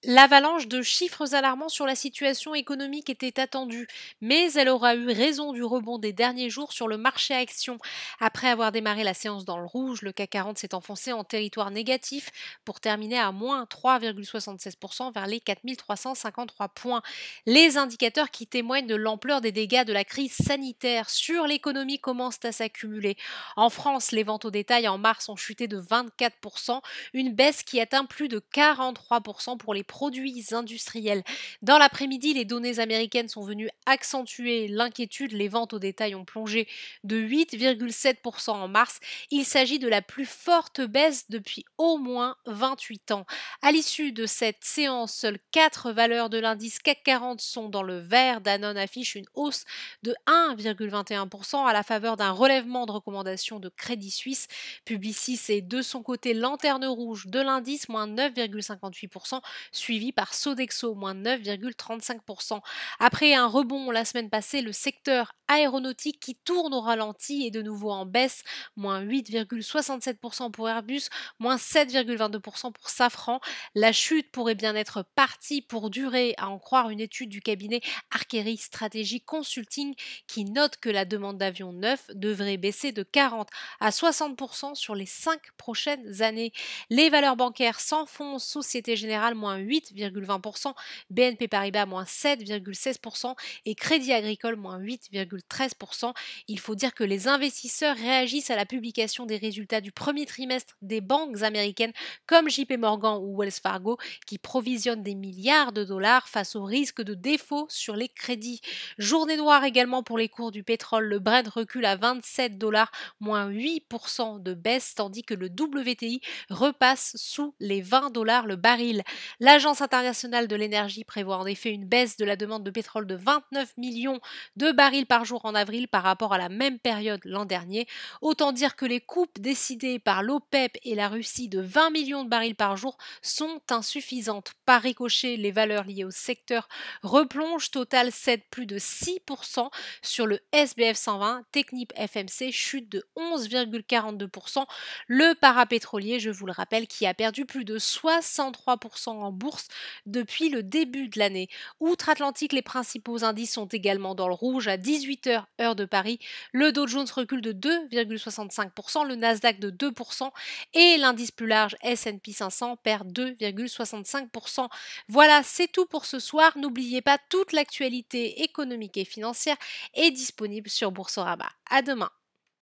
L'avalanche de chiffres alarmants sur la situation économique était attendue, mais elle aura eu raison du rebond des derniers jours sur le marché actions. Après avoir démarré la séance dans le rouge, le CAC 40 s'est enfoncé en territoire négatif pour terminer à moins 3,76% vers les 4353 points. Les indicateurs qui témoignent de l'ampleur des dégâts de la crise sanitaire sur l'économie commencent à s'accumuler. En France, les ventes au détail en mars ont chuté de 24%, une baisse qui atteint plus de 43% pour les produits industriels. Dans l'après-midi, les données américaines sont venues accentuer l'inquiétude. Les ventes au détail ont plongé de 8,7% en mars. Il s'agit de la plus forte baisse depuis au moins 28 ans. À l'issue de cette séance, seules 4 valeurs de l'indice CAC 40 sont dans le vert. Danone affiche une hausse de 1,21% à la faveur d'un relèvement de recommandations de Crédit Suisse. Publicis est de son côté lanterne rouge de l'indice, moins 9,58%, suivi par Sodexo, moins 9,35%. Après un rebond la semaine passée, le secteur aéronautique qui tourne au ralenti est de nouveau en baisse, moins 8,67% pour Airbus, moins 7,22% pour Safran. La chute pourrait bien être partie pour durer, à en croire une étude du cabinet Arkery Strategy Consulting qui note que la demande d'avions neufs devrait baisser de 40 à 60% sur les 5 prochaines années. Les valeurs bancaires s'enfoncent, Société Générale moins 8,20%, BNP Paribas moins 7,16% et Crédit Agricole moins 8,13%. Il faut dire que les investisseurs réagissent à la publication des résultats du premier trimestre des banques américaines comme JP Morgan ou Wells Fargo qui provisionnent des milliards de dollars face au risque de défaut sur les crédits. Journée noire également pour les cours du pétrole. Le Brent recule à 27 dollars, moins 8% de baisse, tandis que le WTI repasse sous les 20 dollars le baril. L'Agence internationale de l'énergie prévoit en effet une baisse de la demande de pétrole de 29 millions de barils par jour en avril par rapport à la même période l'an dernier. Autant dire que les coupes décidées par l'OPEP et la Russie de 20 millions de barils par jour sont insuffisantes. Par ricochet, les valeurs liées au secteur replongent. Total cède plus de 6% sur le SBF 120. Technip FMC chute de 11,42%. Le parapétrolier, je vous le rappelle, qui a perdu plus de 63% en bourse depuis le début de l'année. Outre-Atlantique, les principaux indices sont également dans le rouge à 18h heure de Paris. Le Dow Jones recule de 2,65%, le Nasdaq de 2% et l'indice plus large S&P 500 perd 2,65%. Voilà, c'est tout pour ce soir. N'oubliez pas, toute l'actualité économique et financière est disponible sur Boursorama. À demain.